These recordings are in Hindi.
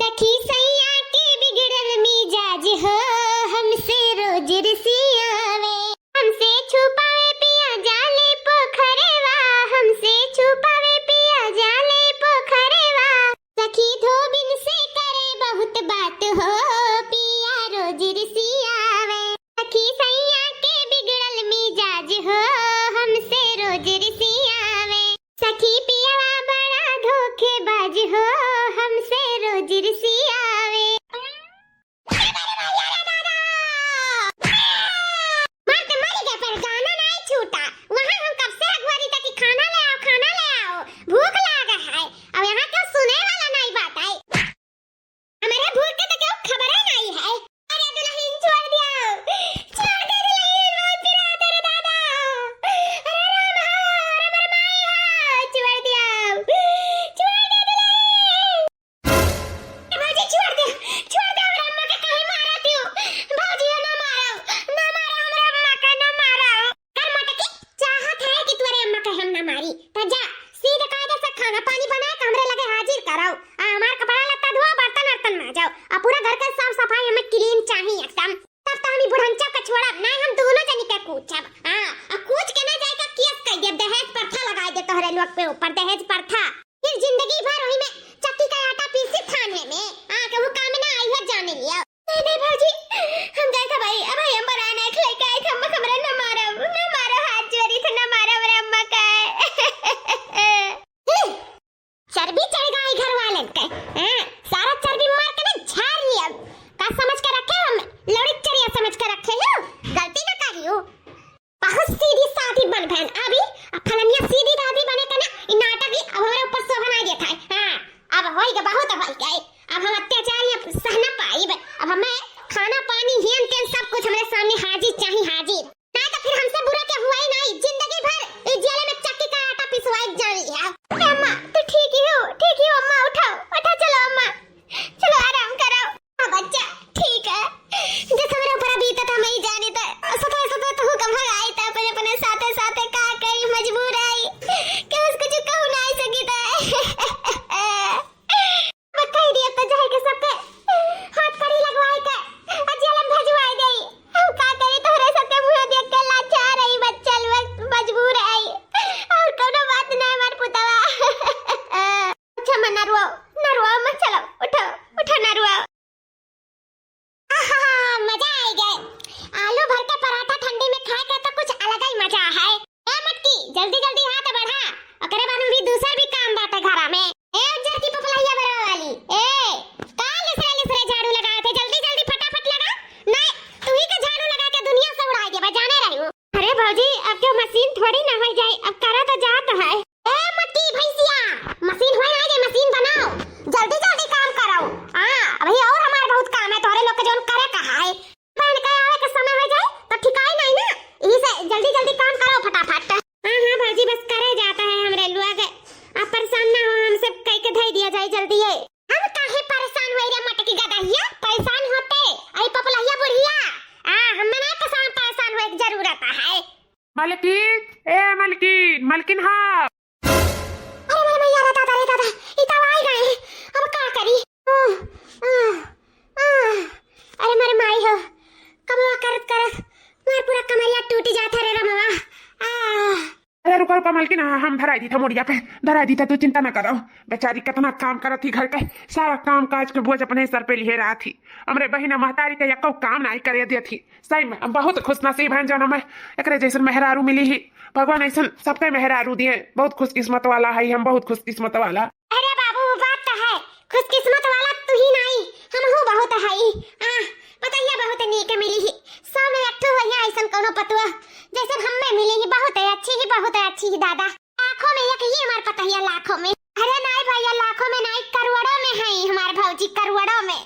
सखी सैया के बिगड़ल मिजाज हो, हमसे रोज रिसियावे। हमसे छुपावे पिया जाले पोखरेवा, हमसे छुपावे पिया जाले पोखरेवा। सखी धोबिन से करे बहुत बात हो, पिया रोज रिसियावे। सखी सैया के बिगड़ल मिजाज हो, हमसे रोज रिसियावे। सखी पियावा बड़ा धोखेबाज हो, हमसे रोज रिसियावे। पे ऊपर दहेज प्रथा, फिर जिंदगी भर वही में चक्की का आटा पीसी थाने में वो काम ना आई है जाने लिया। नहीं भौजी हम गए थे भाई, अब हम बराना एक लेके आए थे, अम्मा हमरा न मारो हाथ जोड़ी थे, न मारो मेरे अम्मा का। चर्बी चढ़ गई घर वाले के, सारा चर्बी मार के ना झाड़ लिया। का समझ के रखे हम लड़ी चढ़िया समझ के रखे हो, गलती ना करियो। बहुत सीधी सादी बन बहन, अभी फलनिया सीधी दादी बने के ना नाटक ही अब हमारे ऊपर शोभा नहीं देता है। हां अब होएगा बहुत हो गए, अब हम अत्याचार या सहना पाई। अब हमें खाना पानी हेन तेन सब कुछ हमारे सामने हाजिर चाहिए, हाजिर नहीं तो फिर हमसे बुरा क्या हुआ ही नहीं। जिंदगी भर इस जेल में चक्की का आटा पिसवाई जानी है। अम्मा तो ठीक ही हो अम्मा, उठो चलो अम्मा, चलो आराम करो। हां बच्चा ठीक है, जैसे मेरे ऊपर बीता था मैं ही जाने था, सता तो हुक्म है था अपने साथे का करी मजबूर आई कि उसको जो कहू ना सकी था। बकई दिया तो जाए के सबके हाथ कड़ी लगवाई के जेल में भेजवाई गई। हम का करी तोरे सबके मुंह देख के लाचार रही, बच्चा लोग मजबूर आई और कोनो बात ना मार पुतवा। अच्छा मन नरवा मत, चलो उठो नरवा। मजा आ गया, आलू भर के पराठा ठंडी में खाए के तो कुछ अलग ही मजा है। ए मटकी जल्दी हाथ बढ़ा, ओकरे बाद में भी दूसरा भी काम बाटे घरा में। ए उज्जर की पपलैया बरा वाली, ए काल इसरे झाड़ू लगा थे, जल्दी फटाफट लगा। नहीं तू ही का झाड़ू लगा के दुनिया से उड़ा दे, जाने रही हूं। अरे भौजी अब क्यों मशीन थोड़ी ना हो जाए, अब करा तो जात है। ए मटकी भैंसिया मशीन होए ना, ये मशीन बनाओ, जल्दी काम कराओ। हां अभी और हमारे बहुत काम है, तोरे लोग के जोन करे कहा है बहन का आवे का समय हो जाए तो ठिकाई नहीं ना, यही से जल्दी काम करो फटाफट। हां भौजी बस करे जाता है हमरे लोग, आप परेशान ना हो, हमसे कह के धई दिया जाए जल्दी है। हम काहे परेशान होई रे मटकी गदहिया, परेशान होते आई पपलैया बुढ़िया। हम ना परेशान होए की जरूरत है। मलकिन हाँ। अरे मैया दादा इता आई गए, अब का करी। अरे मारे माई हो, कमवा करत मार पूरा कमरिया टूट जाता रे रमवा। अरे रुको मलकिन, हम धराई दी था मोड़िया पे, धराई दी था, तू चिंता ना करो। बेचारी कितना काम करत थी, घर के सारा काम काज के बोझ अपने सर पे लिए रहा थी। हमरे बहिना महतारी के यको काम नहीं करे दी थी। सही में बहुत खुशनसीब हैं जो हमें एकरे जैसन मेहरारू मिली ही। भगवान ऐसा सबके मेहरारू दिए, बहुत खुशकिस्मत वाला है हम, बहुत खुशकिस्मत वाला। अरे बाबू बात तो है, खुशकिस्मत वाला तू ही नहीं हम हो बहुत है। पता ही बहुत नीक मिली ही, सौ में एक ठो भैया ऐसा कोनो पतवा जैसे हम में मिली ही, बहुत अच्छी ही दादा। लाखों में एक ये हमार पता है, लाखों में। अरे नहीं भैया लाखों में नहीं, करोड़ों में है हमार भौजी, करोड़ों में।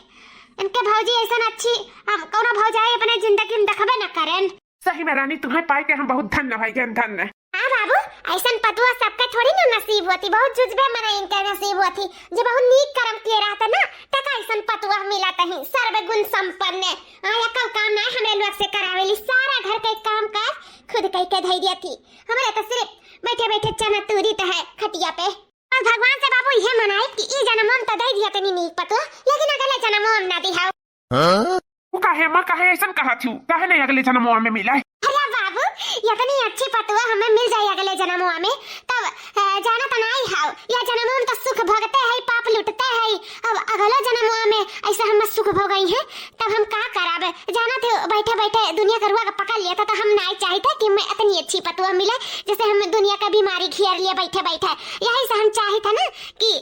इनके भौजी ऐसा अच्छी हम कोनो भौजाई अपने जिंदगी में देखबे न करें। सही में रानी तुम्हें पाई के हम बहुत धन्य भाई ज्ञान धन्य। हां बाबू ऐसा पतवा सबके थोड़ी ना नसीब होती, बहुत जुजबे मने इनके नसीब होती जो बहुत नीक कर्म किए रहता ना, तक ऐसा पतवा मिला तही सर्व गुण संपन्न। आया कल काम ना हमें लोग से करावेली, सारा घर के काम काज खुद कह के धई दिया थी। हमारे तो सिर्फ बैठे चना तूरी तो है खटिया पे। और भगवान से बाबू ये मनाई कि ई जन्म तो दे दिया तनी नीक पतवा, लेकिन जन्मों में ना दिहाओ। वो काहे माँ काहे ऐसा कहा थी काहे नहीं अगले जन्मों में मिला है? अरे बाबू इतनी अच्छी पतुआ हमें मिल जाए अगले जन्मों में तब जाना तो नहीं हाउ या जन्मों में तो सुख भोगते है पाप लुटते है अब अगले जन्मों में ऐसे हम सुख भोगई है तब हम का कराबे जाना थे बैठे बैठे दुनिया का रुआ का पकड़ लिया था तो हम नहीं चाहते कि मैं इतनी अच्छी पतुआ मिले जैसे हम दुनिया का बीमारी घेर लिया बैठे बैठे यही से हम चाहे था ना कि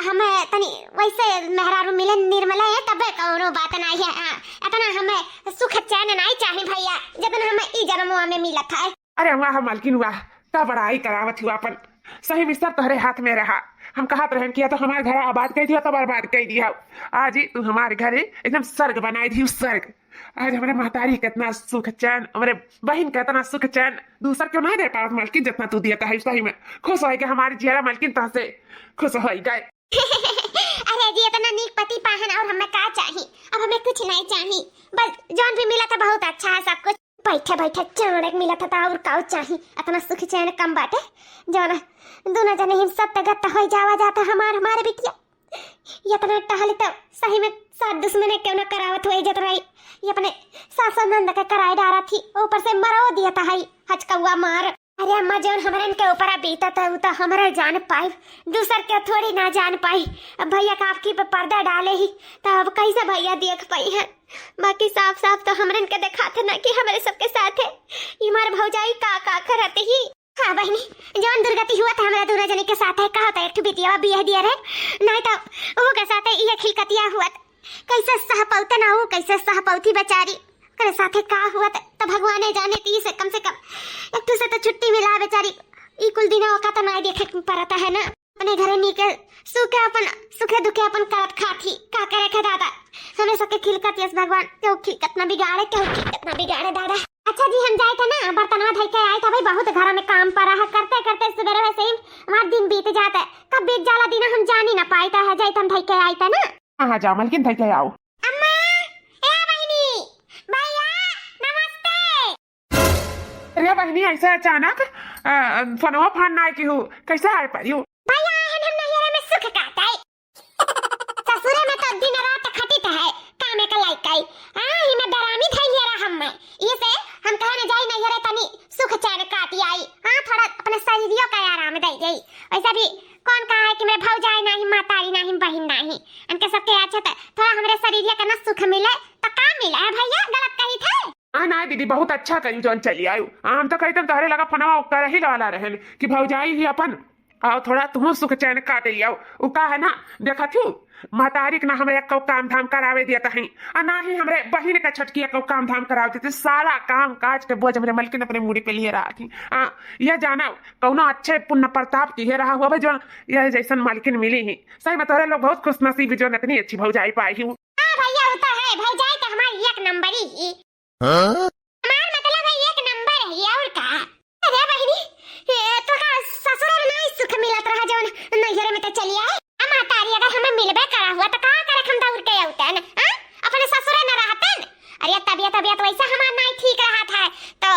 हमें तनी वैसे मेहरारू मिले निर्मला है तब कौनो बात नहीं है इतना हमें सुख चैन नहीं चाहिए भैया जितना हमें ई जन्मों में मिला था। अरे वाह मालकिन वाह का बड़ाई करावत हुआ अपन सही में सब तुम्हारे हाथ में रहा हम कहा रहन किया तो हमारे घर आबाद कर दिया तो बर्बाद कर दिया आज ही तू हमारे घर एकदम स्वर्ग बनाई थी स्वर्ग आज हमारे महतारी कितना सुख चैन हमारे बहन का इतना सुख चैन दूसर क्यों नहीं दे पाओ मालकिन जितना तू दिया है सही में खुश हो गए हमारी जिया मालकिन तो से खुश हो गए। अरे जी इतना नीक पति पाहन और हमें का चाहिए अब हमें कुछ नहीं चाहिए बस जौन भी मिला था बहुत अच्छा है सब कुछ बैठे बैठे चौड़क मिला था और काउ चाहिए इतना सुख चैन कम बाटे जौन दोनों जने हिम सत्य गत्ता हो जावा जाता हमारे बिटिया इतना टहल तो सही में साथ दुश्मन क्यों न करावत हुए जत रही ये अपने सास नंद का कराए डारा थी ऊपर से मरो दिया था हचकौआ मार। अरे अम्मा जौन हमारे के ऊपर बीता था वो तो हमारे जान पाई दूसर के थोड़ी ना जान पाई अब भैया का आपकी पे पर्दा डाले ही तो अब कैसे भैया देख पाई है बाकी साफ साफ तो हमारे के दिखाते ना कि हमारे सबके साथ है हमारे भौजाई का करते ही। हाँ बहनी जौन दुर्गति हुआ था हमारा दोनों जने के साथ है कहा था एक बिटिया बिया दिया रहे नहीं तो वो के साथ ये खिलकतिया हुआ कैसे सह पौते ना हो कैसे सह पौती बेचारी करे साथे का हुआ तो भगवान ने जाने ती से कम एक तो से तो छुट्टी मिला बेचारी ई कुल दिन का तो नहीं देखे पड़ता है ना अपने घरे नीके सुखे दुखे अपन करत खाती का करे के दादा हमें सबके खिलकत यस भगवान क्यों खिलकत ना बिगाड़े क्यों खिलकत ना बिगाड़े दादा। अच्छा जी हम जाए थे ना बर्तनवा धइ के आए था भाई बहुत घर में काम पड़ा है करते करते सवेरे वैसे ही हमारा दिन बीत जाता है कब बीत जाला दिन हम जान ही ना पाता है जाए हम धइ के आए थे ना। हाँ जाओ मालकिन धइ के आओ। अम्मा ए बहनी भैया नमस्ते। अरे बहनी ऐसे अचानक फोनवा फान ना की हो कैसे आए पाई हो भैया हम नैहरे में सुख काटा है ससुरे में तो दिन रात खटित है कामे का लाइकाई हां इमे डरामी थई हेरा हम में ये से हम कहे न जाई नैहरे तनी सुख चैन काटी आई हां थोड़ा अपने शरीरियो का आराम दे गई ऐसा भी कौन कहा है कि मैं भौजाई नहीं मातारी नहीं बहन नहीं इनके सबके अच्छा थोड़ा हमरे शरीरिया का न सुख मिले तो का मिला है भैया गलत कही थे। हाँ ना दीदी बहुत अच्छा करी जौन चली आयु हम तो कहते तोहरे लगा फनवा कर ही वाला रहन कि भौजाई ही अपन आओ थोड़ा तुम सुख चैन काट लिया उ का है ना देखा थू महतारी ना हमें एक काम धाम करावे दिया था और ना ही हमारे बहन का छटकी एक काम धाम करावे थे सारा काम काज के बोझ हमारे मलकिन अपने मुड़ी पे लिए रहा थी यह जाना कौनो अच्छे पुण्य प्रताप की रहा हुआ भाई जो यह जैसन मालकिन मिली ही सही में तोरे लोग बहुत खुशनसीब जो इतनी अच्छी भौजाई पाई हूँ। भैया होता है भौजाई तो हमारी एक नंबर ही हमारा मतलब है एक नंबर है और का। अरे बहनी तो का ससुर में नहीं सुख मिलत रहा जो नैहरे में तो चली आए महतारी अगर हमें मिलबे करा हुआ तो का करे हम दौड़ के आउते न अपने ससुर न रहते न अरे तबियत वैसे हमार नहीं ठीक रहा था तो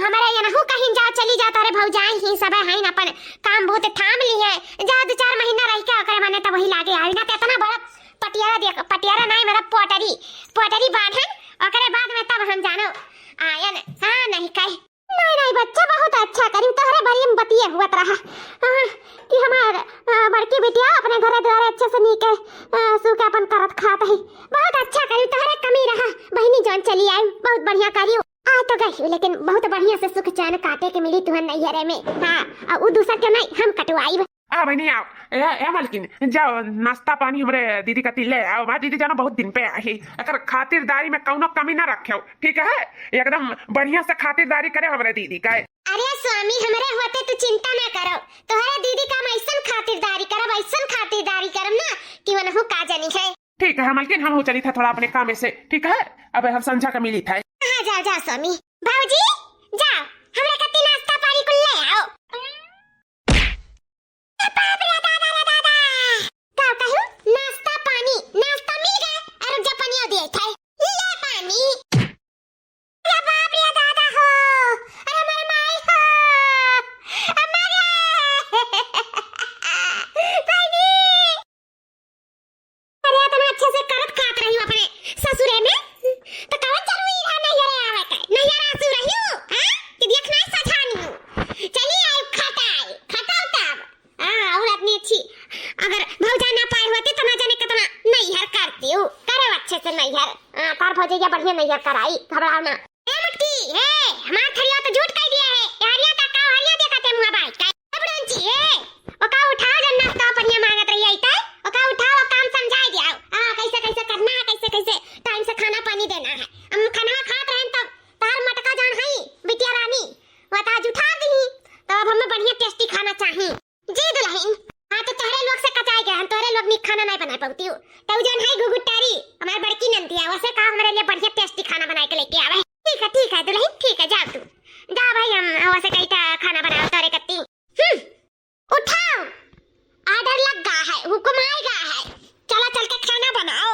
हमारे यहाँ हूँ कहीं जा चली जाता रे भौजाई ही सब है न अपन काम बहुत थाम लिए जा 2-4 महीना रह के ओकरे माने तो वही लागे आई ना तो इतना बड़ा पटियारा नहीं मेरा पोटरी बांधन ओकरे बाद में तब हम जानो आयन हां नहीं कह नहीं बच्चा बहुत अच्छा करी तोहरे बड़ी में बतिए हुआ रहा कि हमार बड़की बिटिया अपने घरे द्वारे अच्छे से नीके सुके अपन करत खात है बहुत अच्छा करी तोहरे कमी रहा बहनी जान चली आई बहुत बढ़िया करी आ तो गई लेकिन बहुत बढ़िया से सुख चैन काटे के मिली तुहन नैहरे में हां और दूसरा क्यों नहीं हम कटवाई आ बहनी आओ ए मालकिन जाओ नाश्ता पानी हमरे दीदी का ले आओ हमारी दीदी जानो बहुत दिन पे आई अगर खातिरदारी में कौनो कमी ना रखे ठीक है एकदम बढ़िया से खातिरदारी करे हमारे दीदी का। अरे स्वामी हमारे होते तो चिंता ना करो तोहरे दीदी का हम ऐसन खातिरदारी करब ना कि वनहु का जानी है। ठीक है मालकिन हम हो चली था थोड़ा अपने काम से ठीक है अब हम संझा का मिली था। हां जा स्वामी भाऊजी जाओ हमरे कति नाश्ता पानी को ले आओ। बाप रे दादा का कहूं नाश्ता मिल गया और जब पानी दिए थे ले पानी अरे बाप रे दादा हो अरे मेरे माई हो हमारे पानी अरे तुम अच्छे से करत खात से नैहर तार भौजैया बढ़िया नैहर कराई, घबराओ ना। ए मटकी ए हमार थरिया तो झूठ कह दिया है, हरिया का का हरिया देखते मुआ भाई का बड़ंची ए ओका उठा जन्नत का पनिया मांगत रही आई तय ओका उठाओ काम समझाई दिया कैसे कैसे करना है, कैसे कैसे टाइम से खाना पानी देना है। हम खाना खात रहन तब तार मटका जान हई बिटिया रानी वो आज उठा दी तो अब हमें बढ़िया टेस्टी खाना चाहिए जी दुल्हन। हाँ तो तोहरे लोग से कचाई गए, हम तोहरे लोग नी खाना नहीं बना पाती हूँ तो जन है गुगुटारी हमारी बड़की नंदी है वैसे कहा हमारे लिए बढ़िया टेस्टी खाना बना के लेके आवे। ठीक है दुल्हन ठीक है, जाओ तू जा भाई, हम वैसे कहीं खाना बनाओ तोरे कत्ती। उठाओ आर्डर लग गया है, हुक्म आएगा है, चलो चल के खाना बनाओ।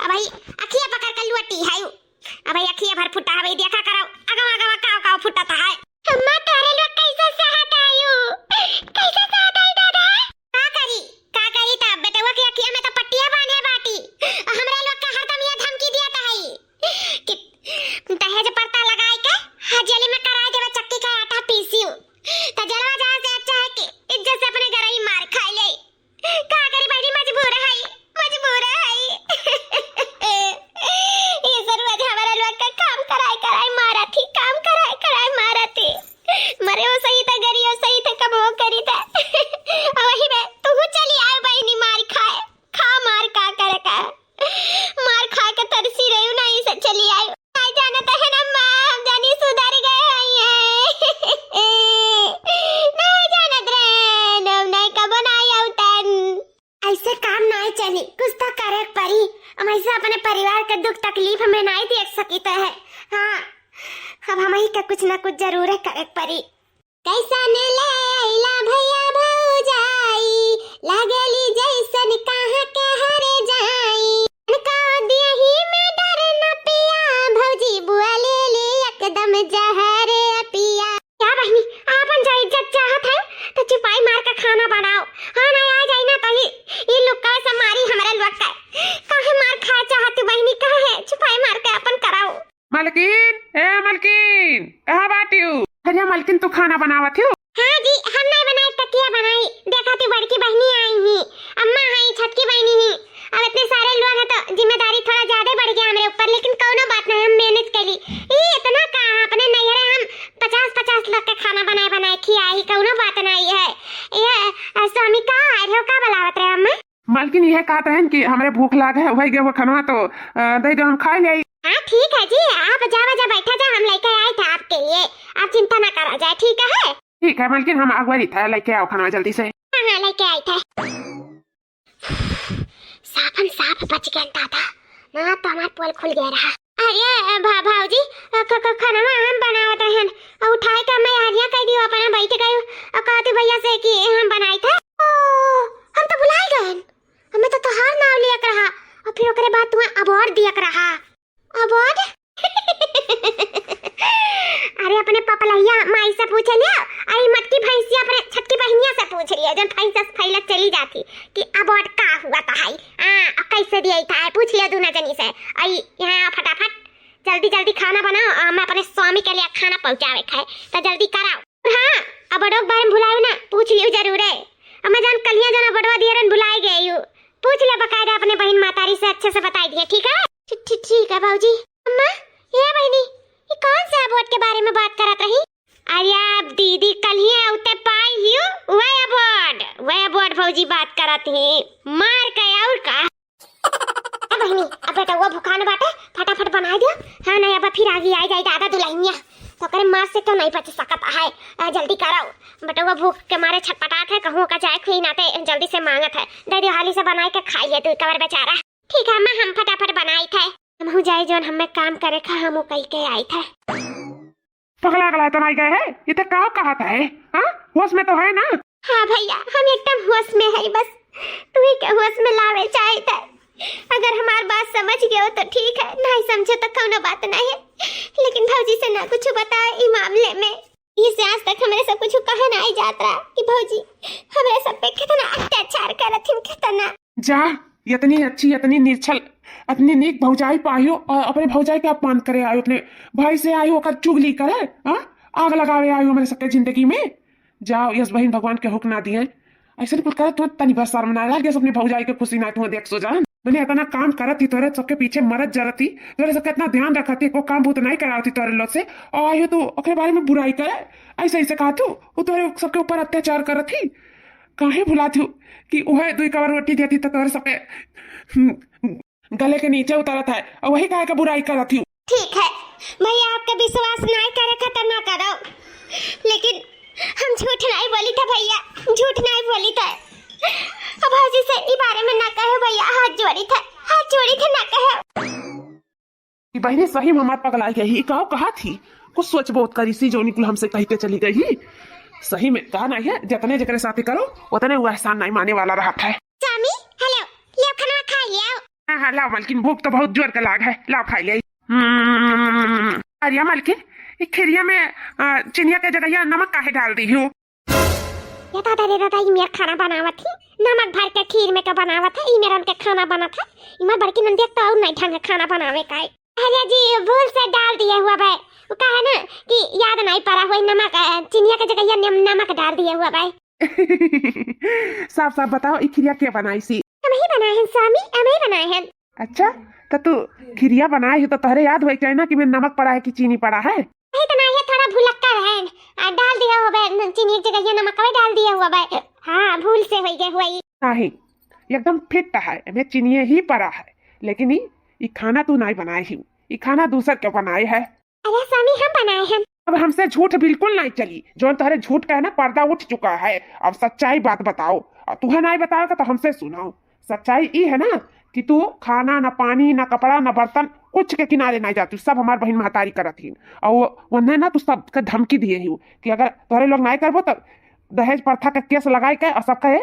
अब भाई अखिया पकड़ कर लुटी है, अब भाई अखिया भर फुटा है भाई, देखा करो अगवा अगवा काव काव फुटा था है। अम्मा तोरे लोग कैसे सहत आयु, कैसे सहत आई दादा? का करी तब बेटवा की अखिया में तो पट्टियां बांधे बाटी, हमरे लोग का हरदम ये धमकी दिया था है कि दहेज पड़ता लगाई के हजेली में करा देवे चक्की का आटा पीसियो तो जलवा जा से अच्छा है कि इज्जत से अपने घर ही मार खाई ले। का करी बड़ी मजबूर है ये जरूरत हमारे लोग का काम कराई मारा थी, काम कराई मारा थी, मरे हो सही था गरी हो सही था कब हो करी था वही में तू चली आए बहनी मार खाए खा मार का करे का मार खा के तरसी रही हूं नहीं से चली आई नहीं जाना तो है ना मां हम जानी सुधार गए हैं नहीं जाना रे नहीं कब बनाई उतन ऐसे काम नहीं चली, कुछ तो करे परी, हम ऐसे अपने परिवार के दुख तकलीफ में नहीं देख सकी तो है। हाँ अब हम ही का कुछ ना कुछ जरूर है करे परी। कैसा ने लैला भैया भौजाई लागली जैसन कहां के हरे जाई का देही में डर न पिया भौजी बुआ ले एकदम जहर पिया। क्या बहनी आपन जो इज्जत चाहत है तो चुपाई मार के खाना बनाओ। हां ना आ जाई ना तो ये लोग का से मारी हमरा लोग का काहे मार खा चाहत बहनी काहे चुपाई मार के अपन कराओ। मलकिन कहाँ बाटी हूँ? अरे मलकिन तू खाना बनावत हो? हाँ जी हम नहीं बनाई तकिया बनाई, देखा तू बड़की बहनी आई ही अम्मा आई छटकी बहनी ही, अब इतने सारे लोग हैं तो जिम्मेदारी थोड़ा ज्यादा बढ़ गया हमारे ऊपर, लेकिन कोनो बात नहीं हम मेहनत करी ये इतना कहा अपने नैहरे हम 50-50 लोग के खाना बनाए खियाई कोनो बात नहीं है। ये स्वामी का आए हो का बुलावत रहे अम्मा? मलकिन यह कहते हैं कि हमारे भूख लागे है वही गए वो खाना तो दे दो हम खा ले। हाँ ठीक है जी आप जा बैठा जा, हम लेके आए थे आपके लिए, आप चिंता ना करा जाए ठीक है। ठीक है मलकिन हम अगवारी था लेके आओ खाना जल्दी से। हाँ लेके आए थे। साफ बच गया दादा ना तो हमारा पोल खुल गया रहा। अरे भाऊजी खाना हम बनावत रहन उठाए का मैं हरिया कह दियो अपना बैठ गयो और कहती भैया से कि हम बनाई थे हम तो भुला गए, हमें तो तोहार नाम लिया रहा और फिर ओकरे बाद तुम्हें अवार्ड दिया रहा। अवार्ड अरे अपने पपलैया माई से पूछ लिया, अरे मटकी भैंसिया अपने छटकी बहनिया से पूछ रही है जब भैंसा फैलत चली जाती कि अवार्ड का हुआ था है अब कैसे दिया था पूछ लिया दूना जनी से। आई यहाँ फटाफट जल्दी खाना बनाओ, मैं अपने स्वामी के लिए खाना पहुंचावे खाए तो जल्दी कराओ। हाँ अब बड़ों बारे में भुलाओ ना, पूछ लियो जरूर है, अब मैं जान कलिया जाना बड़वा दियरन भुलाई गई हूँ, पूछ ले बकायदा अपने बहन मातारी से अच्छे से बताई दिए ठीक है। ठीक है भाऊजी। अम्मा ये बहनी ये कौन से अवार्ड के बारे में बात करत रही? अरे आप दीदी कल ही उते पाई ही वह अवार्ड भाऊजी बात करत ही मार के और का बहनी अब बेटा वो भुखाने बाटे फटाफट बना दियो। हाँ नहीं अब फिर आगे आ जाए दादा दुल्हनिया तो करे मार से तो नहीं बच सकता है, जल्दी कराओ बेटा वो भूख के मारे छटपटात है कहूँ का जाए खुई नाते जल्दी से मांगत है, दे दियो हाली से बनाए के खाइए तू कवर बेचारा। ठीक है अम्मा हम फटाफट बनाई थे, हम हो जाए जोन हमें काम करे खा हम कई के आई थे। पगला तो नहीं गए है ये तो का कहता है? हाँ होश में तो है ना? हाँ भैया हम एकदम होश में है, बस तू ही के होश में लावे चाहे थे, अगर हमारी बात समझ गए हो तो ठीक है, नहीं समझे तो कोनो बात नहीं है, लेकिन भौजी से ना कुछ बताए इस मामले में, इससे आज तक हमारे सब कुछ कहा नहीं जात रहा कि भौजी हमारे सब पे कितना अत्याचार करत हैं कितना। जा इतनी अच्छी इतनी निर्छल अपनी नेक भौजाई पायो और अपने भौजाई के अपमान करे आयो, अपने भाई से आयो का चुगली करे आग लगावे आयो मेरे सबके जिंदगी में। जाओ यस बहन भगवान के हुक्म ना दिए ऐसे कुछ करे तो तनी बस शर्म ना लगे अपनी भौजाई के खुशी ना तू देख सो जा। मैंने इतना काम करत थी तोरे सबके पीछे मरत जरत थी तोरे सबके इतना ध्यान रखा थी को काम भूत नहीं कराती तोरे लोग से और आयो तो ओकरे बारे में बुराई करे ऐसे ऐसे कहा तू वो तोरे सबके ऊपर अत्याचार करत थी काहे भुला थी कि वह दुई कवर रोटी देती तो तोरे सबके गले के नीचे उतरत है और वही काहे का बुराई करत थी। ठीक है भैया, आपका विश्वास नहीं करे खतर ना करो, लेकिन हम झूठ नहीं बोली था भैया, झूठ नहीं बोली था। अब हाजी से ई बारे में ना कहे भैया, हाथ जोड़ी थे ना कहे। बहने सही में हमार पगलाई गई कहो कहा थी कुछ सोच बहुत करी सी जो निकुल हमसे कह के चली गई। सही में कहा नहीं है जितने जकरे साथी करो उतने वो एहसान नहीं माने वाला रहा है। स्वामी हेलो, ले खाना खा लिया। हाँ हाँ लाओ मलकिन, भूख तो बहुत जोर का लाग है, लाओ खाई ले। अरे मलकिन खीरिया में चिनिया के जगह नमक काहे डाल दी हूँ? ये दादा रे दादा, ये मेरा खाना बनावा थी, नमक भर के खीर में का बनावा था, ये मेरा उनके खाना बना था। इमा बड़की नंदी तो और नहीं ढंग खाना बनावे का है। अरे जी भूल से डाल दिया हुआ भाई, वो कहा ना कि याद नहीं पड़ा हुआ नमक, चिनिया के जगह नमक डाल दिया हुआ भाई। साफ साफ बताओ ये खीरिया क्या बनाई सी? हम ही बनाए हैं स्वामी, हम ही बनाए हैं। अच्छा तो तू खीरिया बनाई हो तो तोहरे याद हो ना कि में नमक पड़ा है कि चीनी पड़ा है? नहीं तो नहीं है, थोड़ा भुलक्का है, डाल दिया हुआ भाई, चीनी की जगह नमक भी डाल दिया हुआ भाई। हाँ भूल से हो गया हुआ। नहीं एकदम फिट है, मैं चीनी ही पड़ा है, लेकिन ये खाना तू नहीं बनाई ही, ये खाना दूसर क्यों बनाए है? अरे स्वामी हम बनाए हैं। अब हमसे झूठ बिल्कुल नहीं चली, जो तुम्हारे झूठ का है ना पर्दा उठ चुका है। अब सच्चाई बात बताओ, और तुम्हें नहीं बताओगे तो हमसे सुनाओ। सच्चाई ये है ना कि तू खाना न पानी न कपड़ा न बर्तन कुछ के किनारे नहीं जाती, सब हमार बहन महतारी करत ही। और वह ना तू सबके धमकी दिए ही कि अगर तुम्हारे लोग नहीं करबो तो दहेज प्रथा का केस लगाई के और सबके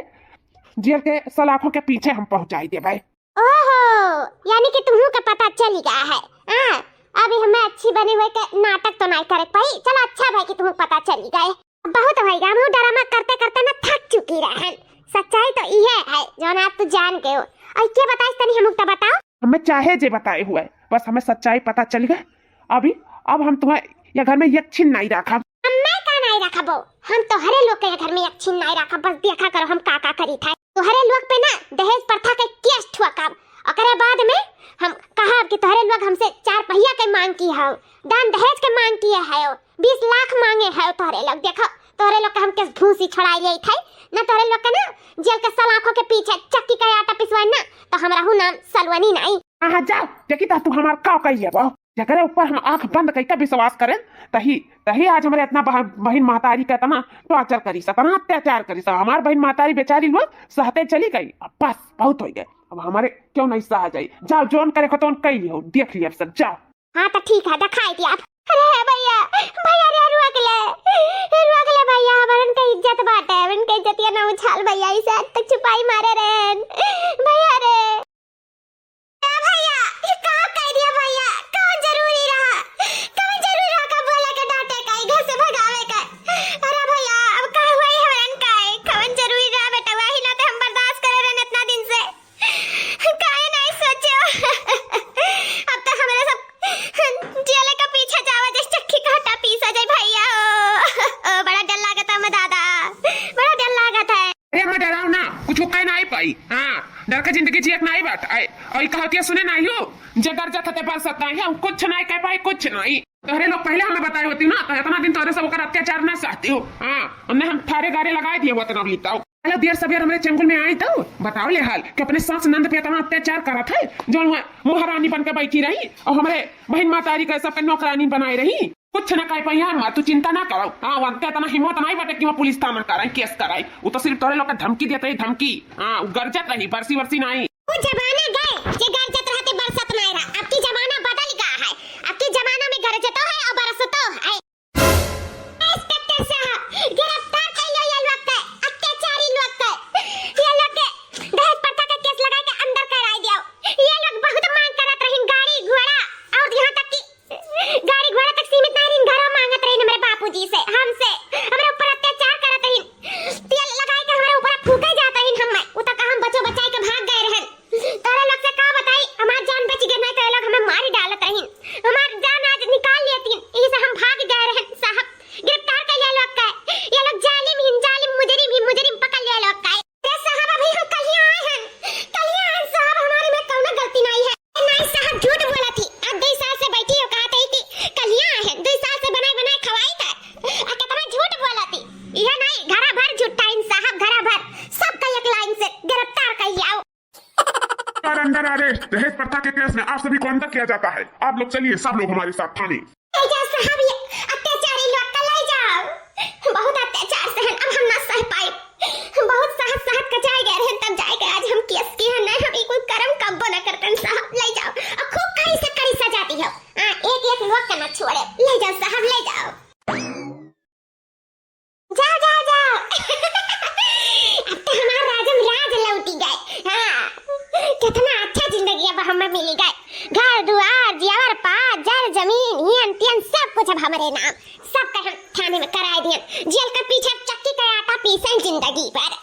जेल के सलाखों के पीछे हम पहुंचाई दे भाई। ओहो, यानी कि तुम्हें का पता चल गया है। हाँ अभी हमें अच्छी बने हुए के नाटक तो नहीं करे भाई। चलो अच्छा भाई कि तुम्हें पता चल गए। बहुत भाई हम ड्रामा करते करते ना थक चुकी रहे। सच्चाई तो ये है जो ना तू जान के हो। और क्या बताइस तनी हमको तो बताओ। हमें चाहे जे बताए हुए बस हमें सच्चाई पता चल गए। अभी अब हम तुम्हें ये घर में एक छिन नहीं रखा। मैं का नहीं रखबो, हम तो हरे लोग के घर में एक छिन नहीं रखा। बस देखा करो हम का करी था। तोहरे लोग पे ना दहेज प्रथा के केस ठुकब। अकरे बाद में हम कहा कि तोहरे लोग हमसे 4 पहिया के मांग की है, दान दहेज के मांग किए है, 20 लाख मांगे है तोहरे लोग। देखो तोहरे लोग के हम केस भूसी छुड़ाई ले थे ना। तोहरे लोग के ना जेल के सलाखों के पीछे चक्की का आटा पिसवाई ना तो हमरा हूं नाम सलवनी नहीं। हाँ जाओ देखी ता तू हमार का कहिए बा जकरे ऊपर हम आंख बंद करके विश्वास करें तही तही आज हमारे इतना बहन महतारी का इतना टॉर्चर करी सतना अत्याचार करी सब। हमार बहन महतारी बेचारी लोग सहते चली गई। अब बस बहुत हो गए, अब हमारे क्यों नहीं सह जाई। जाओ जोन करे खतौन कई लियो, देख लिया सब जाओ। हाँ तो ठीक है दिखाई दिया। अरे भैया भैया रे रुक ले भैया, हमारन का इज्जत बाटे, हमारन का इज्जत या ना उछाल भैया, इसे आज तक छुपाई मारे रहन भैया रे। भैया ये का कह दिया भैया, कौन जरूरी रहा का बोले के डांटे का घर से भगावे का। अरे भैया अब का हुई हमारन का कौन जरूरी रहा बेटा, वही ना तो हम बर्दाश्त करे रहन इतना दिन से। काहे नहीं सोचो अब तो हमारे सब जेल के पीछे जावे जैसे चक्की का आटा पीसा जाए भैया। ओ बड़ा डर लागत है मैं दादा, बड़ा डर लागत है। अरे मैं डराओ ना कुछ कह नहीं पाई। हाँ डर के जिंदगी जियत नहीं बात आई और कहती सुने नहीं हो जे डर जाते पर सकता है कुछ नहीं कह पाई कुछ नहीं। तोहरे लोग पहले हमें बताई होती ना तो इतना दिन तोहरे सब ओकर अत्याचार ना सहती हो। हाँ उन्हें हम थारे गारे लगाए दिए हुआ लीता हूँ। पहले देर सवेर हमारे चंगुल में आई तो बताओ ले हाल कि अपने सास नंद पे इतना अत्याचार करा थे जो महारानी बन के बैठी रही और हमारे बहन मातारी का सबके नौकरानी बनाई रही। कुछ ना कह पाई हम, तू चिंता ना करो। हाँ वनते इतना हिम्मत नहीं बटे कि वो पुलिस थाना कराई केस कराई। वो तो सिर्फ तोरे लोग धमकी देते ही धमकी। हाँ गरजत रही बरसी वर्सी नहीं। वो जमाना गए जे गरजत रहते बरसत नहीं रहा। अब की जमाना बदल गया है, अब की जमाना में गरजतो है और बरसतो है। इंस्पेक्टर साहब गिरफ्तार कर लो ये लोग के अत्याचारी लोग के, ये लोग के दहेज प्रथा का केस लगा के अंदर कराई दियो। ये लोग बहुत मांग करत रहिन गाड़ी घोड़ा और यहाँ तक कि गाड़ी घोड़ा तक सीमित नहीं रहिन, घरों मांगत रहिन हमारे बापूजी से, हमसे हमारे ऊपर अत्याचार करत रहिन, तेल लगाई के हमारे ऊपर फूके जात रहिन। हम उ तक हम बचो बचाई के भाग गए रहन। तोरे लोग दहेज प्रथा के केस में आप सभी को अंदर किया जाता है। आप लोग चलिए, सब लोग हमारे साथ थाने। ले जाओ साहब, ये अत्याचारी लोग का ले जाओ। बहुत अत्याचार सहन अब हम ना सह पाए। बहुत सहत सहत कचाए गए रहे तब जाएगा आज हम केस की है नहीं हम कोई कर्म कब्बो न करते साहब। ले जाओ और खूब कड़ी से कड़ी सजा दी हो। एक एक लोग का ना छोड़े। ले जाओ साहब, ले जाओ। जाओ जाओ जाओ। अब तो हमारा राजम राज लौटी गए। हाँ, कितना अच्छा जिंदगी अब हमें मिली गए। घर दुआर जेवर पात जर जमीन हियन तियन सब कुछ अब हमारे नाम। सब का हम थाने में कराए दिए। जेल के पीछे चक्की का आटा पीसे जिंदगी भर।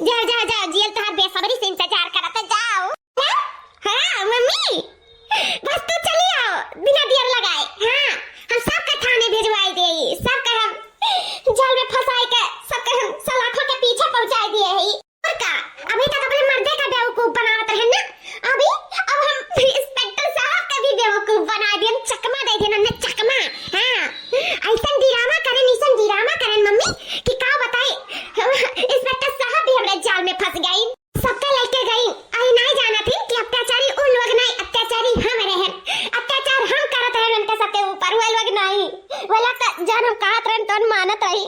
जाओ जाओ जाओ, जेल तो हर बेसब्री से इंतजार करता। जाओ। हाँ मम्मी, बस तू चली आओ बिना देर लगाए। हाँ, हम सब का थाने भिजवाई दे। सब का हम जेल में फंसाए के सब का हम सलाखों के पीछे पहुंचाई दिए है। और का अभी तक अपने मर्दे का बेवकूफ बनावत रहे ना। अभी अब हम इंस्पेक्टर साहब का भी बेवकूफ बना दिए। चकमा दे दिए हमने, चकमा। हाँ, ऐसा ड्रामा करे निसन ड्रामा करे मम्मी कि का बताए। इंस्पेक्टर साहब भी हमरे जाल में फंस गई। सबका लेके गई। आई नहीं जाना थी कि अत्याचारी उन लोग नहीं, अत्याचारी हम रहे। अत्याचार हम करत रहे उनके सबके ऊपर। वो लोग नहीं, वो लोग तो जान हम कहत रहे तो मानत रही।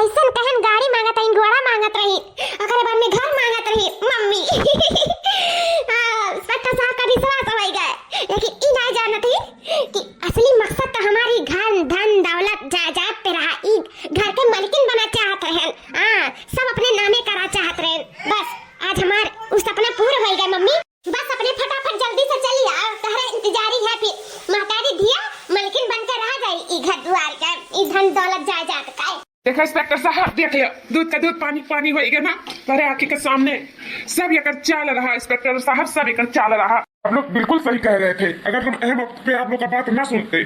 ऐसा कहन गाड़ी मांगत रही, घोड़ा मांगत रही, अगर बाद में घर मांगत रही मम्मी। इंस्पेक्टर साहब का विश्वास हो गए, लेकिन ई नहीं जाना थी कि असली मकसद तो हमारी घर धन दौलत जायदाद पे रहा। ई घर के मालिकिन बना चाहत रहे। सब अपने नामे करा चाहत रहे। बस आज हमार उस सपना पूरा हो गया मम्मी। बस अपने फटाफट जल्दी से चली आओ, तहरे इंतजारी है। फिर महतारी दिया मालिकिन बनकर रह गई। ई घर द्वार का, ई धन दौलत जायदाद का। देखो इंस्पेक्टर साहब, देख लिया दूध का दूध पानी पानी हो गया ना तेरे आंखी के सामने। सब एक चाल रहा इंस्पेक्टर साहब, सब एक चाल रहा। आप लोग बिल्कुल सही कह रहे थे। अगर हम अहम वक्त पे आप लोग का बात ना सुनते,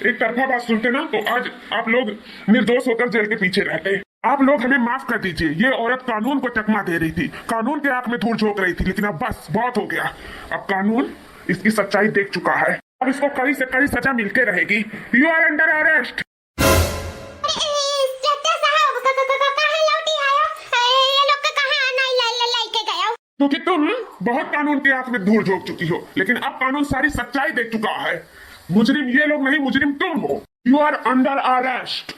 एक तरफा बात सुनते ना, तो आज आप लोग निर्दोष होकर जेल के पीछे रहते। आप लोग हमें माफ कर दीजिए। ये औरत कानून को चकमा दे रही थी, कानून के आंख में धूल झोंक रही थी, लेकिन अब बस बहुत हो गया। अब कानून इसकी सच्चाई देख चुका है। अब इसको कड़ी से कड़ी सजा मिलते रहेगी। You are under arrest. क्योंकि तुम बहुत कानून के आंख में धूल झोंक चुकी हो, लेकिन अब कानून सारी सच्चाई देख चुका है। मुजरिम ये लोग नहीं, मुजरिम तुम हो। You are under arrest.